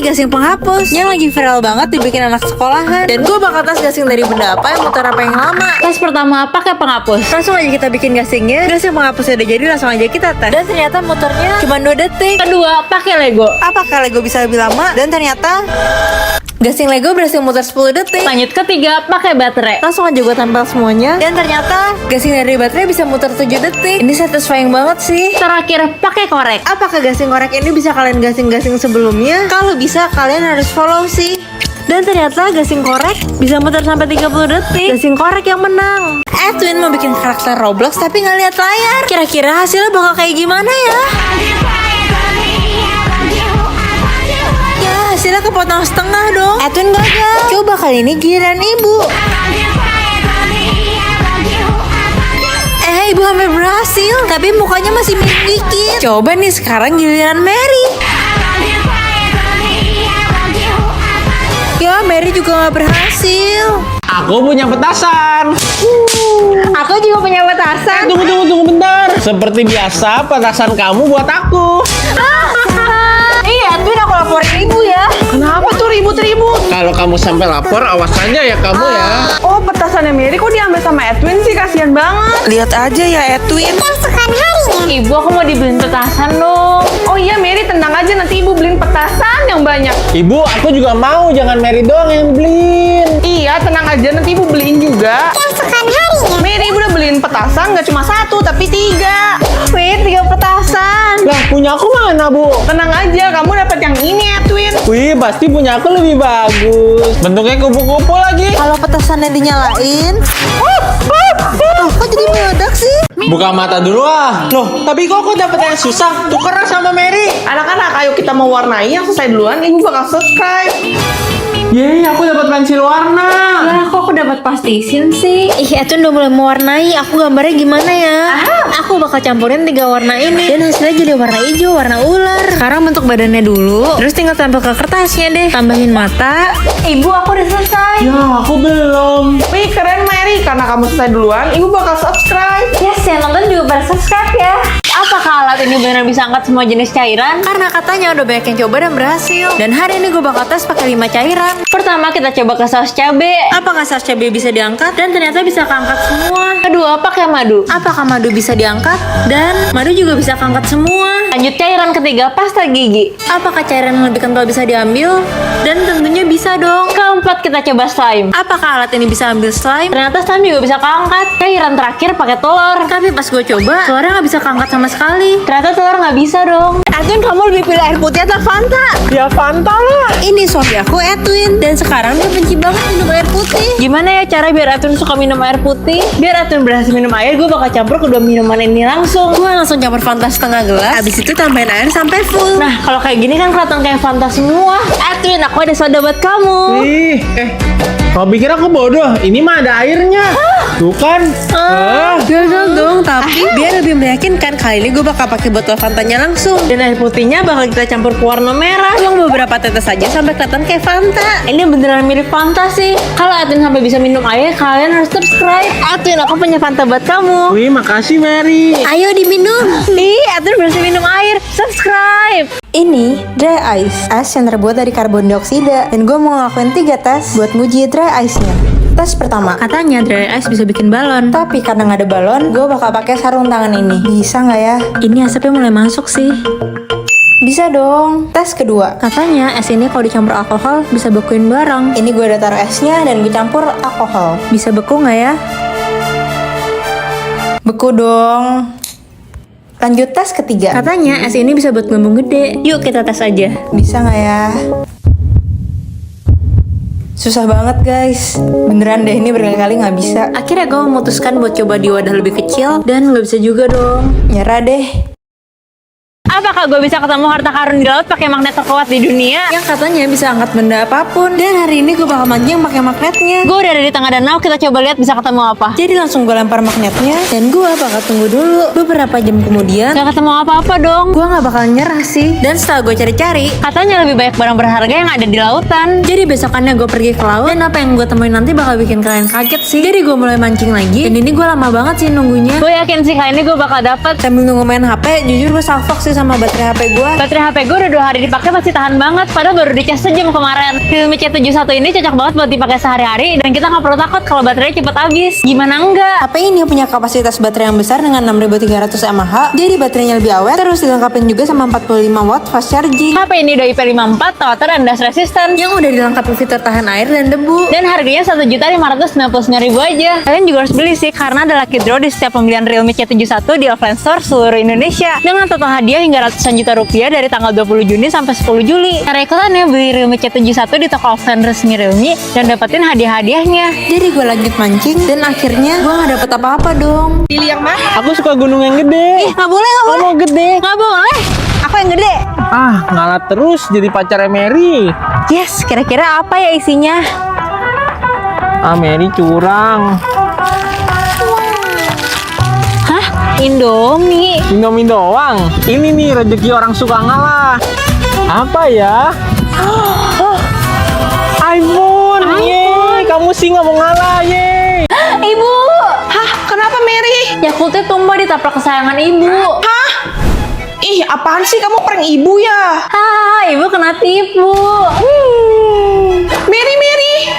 gasing penghapus yang lagi viral banget dibikin anak sekolahan. Dan gue bakal tes gasing dari benda apa yang muter apa yang lama. Tes pertama pakai penghapus. Langsung aja kita bikin gasingnya. Gasing penghapusnya udah jadi, langsung aja kita tes. Dan ternyata muternya cuma 2 detik. Kedua pakai Lego. Apakah Lego bisa lebih lama? Dan ternyata gasing Lego berhasil muter 10 detik. Lanjut ketiga pakai baterai. Langsung aja gue tempel semuanya. Dan ternyata gasing dari baterai bisa muter 7 detik. Ini satisfying banget sih. Terakhir pakai korek. Apakah gasing korek ini bisa kalian gasing-gasing sebelumnya? Kalau bisa, kalian harus follow sih. Dan ternyata gasing korek bisa muter sampai 30 detik. Gasing korek yang menang. Edwin mau bikin karakter Roblox tapi nggak lihat layar. Kira-kira hasilnya bakal kayak gimana ya? Ya, hasilnya kepotong setengah dong. Edwin gagal. Coba kali ini giliran ibu. Ibu hampir berhasil, tapi mukanya masih mirip dikit. Coba nih sekarang giliran Mary. Ya, Mary juga gak berhasil. Aku punya petasan. Aku juga punya petasan. Tunggu bentar. Seperti biasa, petasan kamu buat aku. Iya, Edwin, aku laporin ibu ya. Kenapa tuh ribut-ribut? Kalau kamu sampai lapor, awas aja ya kamu ya. Oh, petasannya Mary kok diambil sama Edwin sih? Kasihan banget. Lihat aja ya, Edwin. Ibu, aku mau dibeliin petasan dong. Oh iya, Mary tenang aja, nanti ibu beliin petasan yang banyak. Ibu, aku juga mau. Jangan Mary doang yang beliin. Iya, tenang aja, nanti ibu beliin juga. Mary, ibu udah beliin petasan nggak cuma 1 tapi 3. Wait, 3 petasan. Lah, punya aku mana, Bu? Tenang aja, kamu dapat yang ini, Edwin. Wih, pasti punya aku lebih bagus. Bentuknya kupu-kupu lagi. Kalau petasannya dinyalain, kok jadi meledak sih? Buka mata dulu ah. Loh, tapi kok aku dapet yang susah? Tukeran sama Mary. Anak-anak, ayo kita mau warnai. Yang selesai duluan, ibu bakal subscribe. Yeay, aku dapat pensil warna. Lah, kok aku dapat pastisin sih? Ih, Edwin udah mulai mewarnai. Aku gambarnya gimana ya? Aku bakal campurin 3 warna ini. Dan hasilnya jadi warna hijau, warna ular. Sekarang bentuk badannya dulu. Terus tinggal tempel ke kertasnya deh. Tambahin mata. Ibu, aku udah selesai. Ya, aku belum. Wih, keren Mary. Karena kamu selesai duluan, ibu bakal subscribe. Yes, yang nonton juga pada subscribe ya. Apakah alat ini benar bisa angkat semua jenis cairan? Karena katanya udah banyak yang coba dan berhasil. Dan hari ini gue bakal tes pakai 5 cairan. Pertama kita coba ke saus cabe. Apakah saus cabai bisa diangkat? Dan ternyata bisa keangkat semua. Kedua pakai madu. Apakah madu bisa diangkat? Dan madu juga bisa keangkat semua. Lanjut cairan ketiga pasta gigi. Apakah cairan yang lebih kental bisa diambil? Dan tentunya bisa dong. Keempat kita coba slime. Apakah alat ini bisa ambil slime? Ternyata slime juga bisa keangkat. Cairan terakhir pakai telur. Tapi pas gue coba, telurnya nggak bisa keangkat sama sekali. Ternyata telur nggak bisa dong. Edwin, kamu lebih pilih air putih atau Fanta? Ya Fanta lah. Ini suami aku Edwin. Dan sekarang dia benci banget minum air putih. Gimana ya cara biar Edwin suka minum air putih? Biar Edwin berhasil minum air, gue bakal campur kedua minuman ini langsung. Gue langsung campur Fanta setengah gelas. Abis itu tambahin air sampai full. Nah, kalau kayak gini kan kelihatan kayak Fanta semua. Edwin, aku ada soda buat kamu. Ih, kau pikir aku bodoh? Ini mah ada airnya. Tuh kan? Gagal dong, tapi biar lebih meyakinkan, kali ini gue bakal pakai botol Fantanya langsung. Dan air putihnya bakal kita campur ke warna merah. Tuang beberapa tetes aja sampai kelihatan kayak Fanta. Ini beneran mirip Fanta sih. Kalau Edwin sampai bisa minum air, kalian harus subscribe. Edwin, aku punya Fanta buat kamu. Wih, makasih Mary. Ayo diminum. Ih, Edwin berhasil minum air. Subscribe. Ini dry ice, es yang terbuat dari karbon dioksida. Dan gue mau ngelakuin 3 tes buat nguji dry ice-nya. Tes pertama, katanya dry ice bisa bikin balon. Tapi karena nggak ada balon, gue bakal pakai sarung tangan ini. Bisa nggak ya? Ini asapnya mulai masuk sih. Bisa dong. Tes kedua, katanya es ini kalau dicampur alkohol bisa bekuin barang. Ini gue udah taruh esnya dan gue campur alkohol. Bisa beku nggak ya? Beku dong. Lanjut tes ketiga, katanya es ini bisa buat gelembung gede. Yuk kita tes aja. Bisa nggak ya? Susah banget guys. Beneran deh, ini berkali-kali nggak bisa. Akhirnya gue memutuskan buat coba di wadah lebih kecil. Dan nggak bisa juga dong. Nyerah deh. Apakah gue bisa ketemu harta karun di laut pakai magnet terkuat di dunia? Yang katanya bisa angkat benda apapun. Dan hari ini gue bakal mancing pakai magnetnya. Gue udah ada di tengah danau, kita coba lihat bisa ketemu apa. Jadi langsung gue lempar magnetnya. Dan gue bakal tunggu dulu. Beberapa jam kemudian, Gak ketemu apa-apa dong. gue gak bakal nyerah sih. Dan setelah gue cari-cari, Katanya lebih banyak barang berharga yang ada di lautan. jadi besokannya gue pergi ke laut. Dan apa yang gue temuin nanti bakal bikin kalian kaget sih. Jadi gue mulai mancing lagi. Dan ini gue lama banget sih nunggunya. Gue yakin sih kali ini gue bakal dapet. Sambil nunggu main HP, jujur gue salfok sih sama sama baterai HP gue. Baterai HP gue udah 2 hari dipakai masih tahan banget, padahal baru dicas sejam kemarin. Realme C71 ini cocok banget buat dipakai sehari-hari dan kita nggak perlu takut kalau baterainya cepet habis. Gimana enggak? HP ini punya kapasitas baterai yang besar dengan 6300 mAh, jadi baterainya lebih awet, terus dilengkapi juga sama 45 watt fast charging. HP ini udah IP54, water dan dust resistant, Yang udah dilengkapi fitur tahan air dan debu. dan harganya 1.599.000 aja. Kalian juga harus beli sih karena ada lucky draw di setiap pembelian Realme C71 di offline store seluruh Indonesia dengan total hadiah hingga ratusan juta rupiah dari tanggal 20 Juni sampai 10 Juli. Cara ikutannya beli Realme C71 di toko offline resmi Realme dan dapetin hadiah-hadiahnya. Jadi gue lanjut mancing dan akhirnya gue nggak dapet apa-apa dong. Pilih yang mana? Aku suka gunung yang gede. Nggak boleh, nggak boleh. Kamu gede. Nggak boleh. Aku yang gede. Ah, ngalah terus jadi pacarnya Mary. Yes, kira-kira apa ya isinya? Ah, Mary curang. Hah? Indomie. Indomie doang. Ini nih rezeki orang suka ngalah. Apa ya? iPhone. Yeay, kamu sih nggak mau ngalah, yeay. Ibu, Hah? Kenapa Mary? Yakultnya tumbah di taplak kesayangan ibu. Hah? Ih, apaan sih kamu prank ibu ya? Ibu kena tipu. Mary.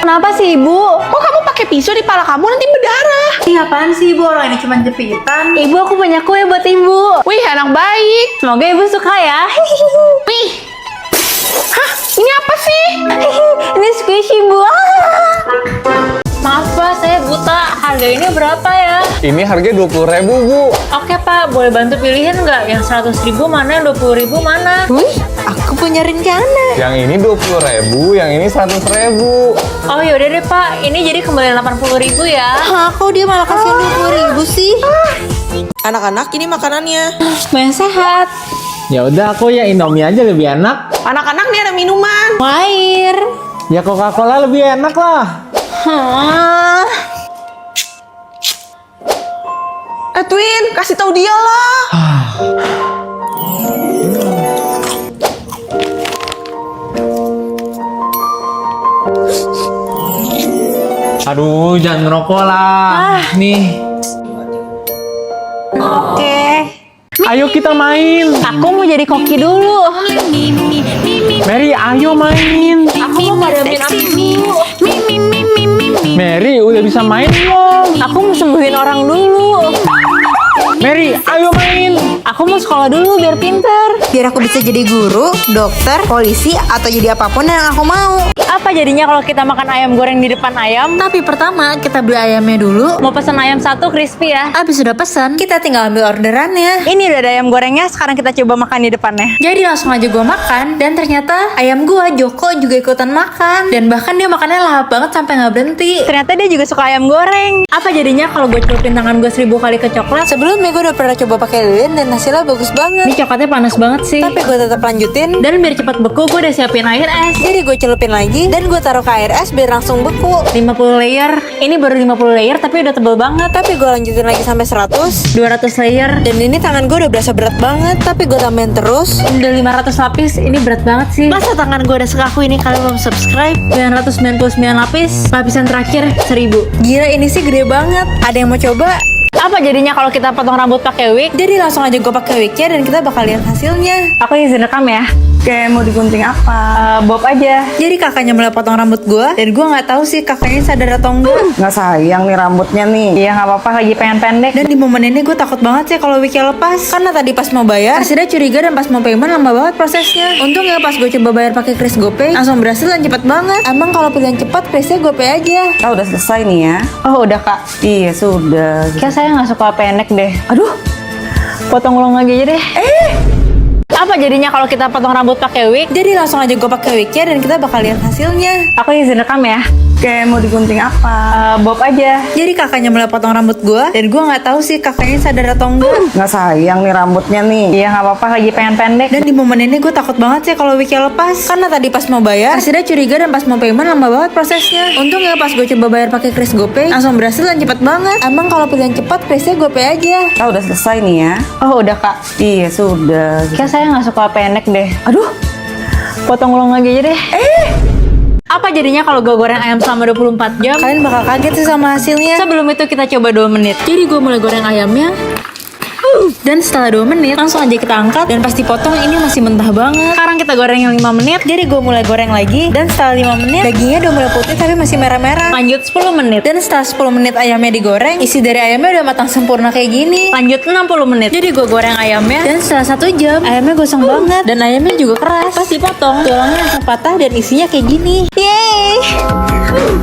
Kenapa sih ibu? Kok kamu pakai pisau di pala kamu nanti berdarah? Ih, apaan sih ibu, orang ini cuma jepitan. Ibu, aku punya kue buat ibu. Wih, anak baik. Semoga ibu suka ya. Wih. Hah? Ini apa sih? Ini squishy bu. Maaf pak, saya buta. Harga ini berapa ya? Ini harganya 20.000, Bu. Oke pak, boleh bantu pilihin nggak? Yang 100.000 mana? Yang 20.000 mana? Wih, aku punya rencana. Yang ini 20.000, yang ini 100.000. Oh yaudah deh pak, ini jadi kembali 80.000 ya. Hah, kok dia malah kasih 20.000 sih? Anak-anak, ini makanannya. Yang sehat. Ya udah, aku ya Indomie aja lebih enak. Anak-anak, nih ada minuman. Air. Ya Coca-Cola lebih enak lah. Hah. Twin, kasih tahu dia lah. Aduh, jangan ngerokok lah. Nih. Oke. Ayo kita main. Aku mau jadi koki dulu. Mary, ayo main. Aku mau padamin aku dulu. Mary, udah bisa main belum? Aku mau sembuhin orang dulu. Mary, ayo main. Aku mau sekolah dulu biar pinter. Biar aku bisa jadi guru, dokter, polisi, atau jadi apapun yang aku mau. Apa jadinya kalau kita makan ayam goreng di depan ayam? Tapi pertama, kita beli ayamnya dulu. Mau pesen ayam 1 crispy ya. Abis sudah pesan, kita tinggal ambil orderannya. Ini udah ada ayam gorengnya, sekarang kita coba makan di depannya. Jadi langsung aja gue makan, dan ternyata ayam gue, Joko, juga ikutan makan. Dan bahkan dia makannya lahap banget sampai nggak berhenti. Ternyata dia juga suka ayam goreng. Apa jadinya kalau gue celupin tangan gue 1000 kali ke coklat? Sebelumnya gue udah pernah coba pakai lilin dan hasilnya bagus banget. Ini coklatnya panas banget sih. Tapi gue tetap lanjutin. Dan biar cepat beku, gue udah siapin air es. Jadi gue celupin lagi dan gue taruh ke air es biar langsung beku. 50 layer. Ini baru 50 layer tapi udah tebel banget. Tapi gue lanjutin lagi sampai 100. 200 layer. Dan ini tangan gue udah berasa berat banget. Tapi gue tambahin terus. Udah 500 lapis. Ini berat banget sih. Masa tangan gue udah sekaku ini kalian belum subscribe? 999 lapis. Lapisan terakhir 1000. Gila, ini sih gede banget. Ada yang mau coba? Apa jadinya kalau kita potong rambut pakai wig? Jadi langsung aja gue pakai wignya dan kita bakal lihat hasilnya. Aku izin rekam ya. Oke, mau digunting apa? Bob aja. Jadi kakaknya mulai potong rambut gue dan gue nggak tahu sih kakaknya sadar atau enggak. Nggak sayang nih rambutnya nih. Iya nggak apa-apa, lagi pengen pendek. Dan di momen ini gue takut banget sih kalau wignya lepas. Karena tadi pas mau bayar, hasilnya curiga dan pas mau payment lama banget prosesnya. Untung ya pas gue coba bayar pakai kris GoPay, langsung berhasil dan cepet banget. Emang kalau pilihan cepat, krisnya GoPay aja. Kita udah selesai nih ya. Oh udah kak. Iya, sudah. Kayak saya nggak suka pendek deh. Aduh, Potong ulang lagi aja deh. Apa jadinya kalau kita potong rambut pakai wig? Jadi langsung aja gue pakai wignya dan kita bakal lihat hasilnya. Aku izin rekam ya. oke, mau digunting apa? Bob aja. Jadi kakaknya mulai potong rambut gue dan gue nggak tahu sih kakaknya sadar atau enggak. Nggak sayang nih rambutnya nih. Iya nggak apa-apa, lagi pengen pendek. Dan di momen ini gue takut banget sih kalau wignya lepas. Karena tadi pas mau bayar, hasilnya curiga dan pas mau payment lama banget prosesnya. Untung ya pas gue coba bayar pakai kris GoPay, langsung berhasil dan cepet banget. Emang kalau pilihan cepat, krisnya GoPay aja. Kita udah selesai nih ya. Oh udah kak. Iya, sudah. Kayak saya nggak suka pendek deh. Aduh, Potong ulang lagi aja deh. Apa jadinya kalau gue goreng ayam selama 24 jam? Kalian bakal kaget sih sama hasilnya. Sebelum itu kita coba 2 menit. Jadi gue mulai goreng ayamnya. Dan setelah 2 menit, langsung aja kita angkat dan pas dipotong ini masih mentah banget. Sekarang kita goreng yang 5 menit. Jadi gue mulai goreng lagi dan setelah 5 menit dagingnya udah mulai putih tapi masih merah-merah. Lanjut 10 menit. Dan setelah 10 menit ayamnya digoreng, isi dari ayamnya udah matang sempurna kayak gini. Lanjut 60 menit. Jadi gue goreng ayamnya dan setelah 1 jam ayamnya gosong banget dan ayamnya juga keras. Pas dipotong tulangnya langsung patah dan isinya kayak gini. Yeay.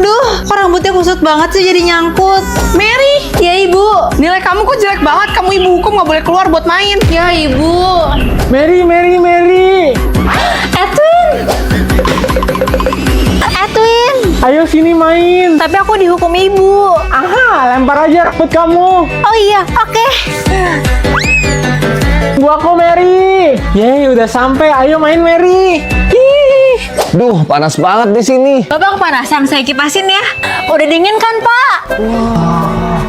Duh, kok rambutnya kusut banget sih jadi nyangkut. Mary, Ya ibu. nilai kamu kok jelek banget. Kamu ibu hukum nggak boleh keluar buat main. Ya ibu. Mary. Edwin. Ayo sini main. Tapi aku dihukum ibu. Aha, lempar aja rambut kamu. Oh iya, oke. Gua kok Mary. Yeay, udah sampai. Ayo main Mary. Duh, panas banget di sini. Bapak kepanasan, saya kipasin ya. Udah dingin kan, Pak?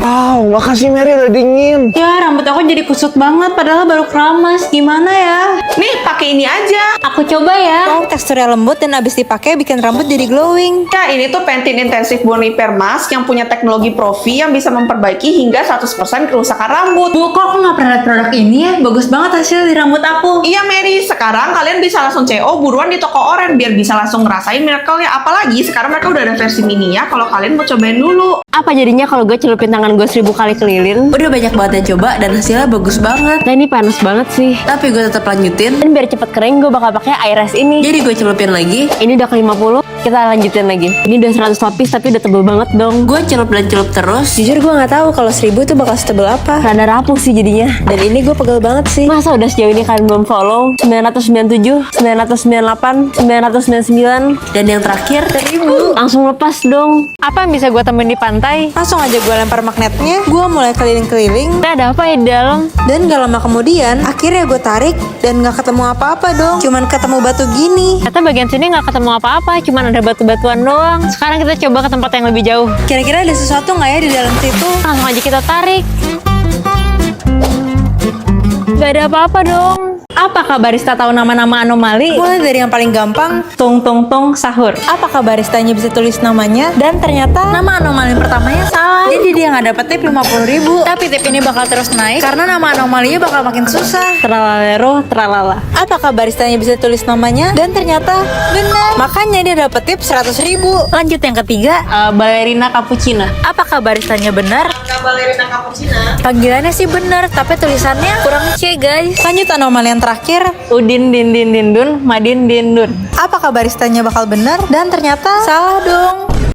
Wow, makasih Mary udah dingin. Ya rambut aku jadi kusut banget padahal baru keramas. Gimana ya? Nih, pakai ini aja. Aku coba ya. Oh, teksturnya lembut dan abis dipakai bikin rambut jadi glowing. Ya, ini tuh Pantene Intensive Bond Repair Mask yang punya teknologi Profi yang bisa memperbaiki hingga 100% kerusakan rambut. Bu, kok aku nggak pernah lihat produk ini ya? Bagus banget hasil di rambut aku. Iya Mary, sekarang kalian bisa langsung CO buruan di toko Oren biar bisa langsung ngerasain miracle-nya. Apalagi sekarang mereka udah ada versi mini ya kalau kalian mau cobain dulu. Apa jadinya kalau gue celupin tangan gue 1000 kali kelilin? Udah banyak banget yang coba dan hasilnya bagus banget. Nah ini panas banget sih. Tapi gue tetap lanjutin. Dan biar cepet kering gue bakal pakai air es ini. Jadi gue celupin lagi. Ini udah ke 50, kita lanjutin lagi. Ini udah 100 lapis tapi udah tebel banget dong. Gue celup dan celup terus. Jujur gue nggak tahu kalau 1000 tuh bakal setebel apa. Rada rapuh sih jadinya. Dan ini gue pegel banget sih. Masa udah sejauh ini kalian belum follow? 997, 998, 999. Dan yang terakhir 1000. Langsung lepas dong. Apa yang bisa gue temuin di pantai? Langsung aja gue lempar magnetnya. Gue mulai keliling-keliling. Nah, ada apa ya di dalam? Dan gak lama kemudian, akhirnya gue tarik dan gak ketemu apa-apa dong. Cuman ketemu batu gini. Ternyata bagian sini nggak ketemu apa-apa, cuman ada batu-batuan doang. Sekarang kita coba ke tempat yang lebih jauh. Kira-kira ada sesuatu nggak ya di dalam situ? Langsung aja kita tarik. Gak ada apa-apa dong. Apakah barista tahu nama-nama anomali? Mulai dari yang paling gampang. Tung tung tung sahur. Apakah baristanya bisa tulis namanya? Dan ternyata nama anomali pertamanya salah. Jadi dia nggak dapet tip 50.000. Tapi tip ini bakal terus naik karena nama anomalinya bakal makin susah. Tralalero tralala. Apakah baristanya bisa tulis namanya? Dan ternyata benar. Makanya dia dapet tip 100.000. Lanjut yang ketiga. Ballerina cappuccina. Apakah baristanya benar? Balerina Cappuccina. Panggilannya sih benar, tapi tulisannya kurang C guys. Lanjut anomali yang terakhir. Udin din din din dun, madin din dun. Apakah baristanya bakal benar? Dan ternyata salah dong.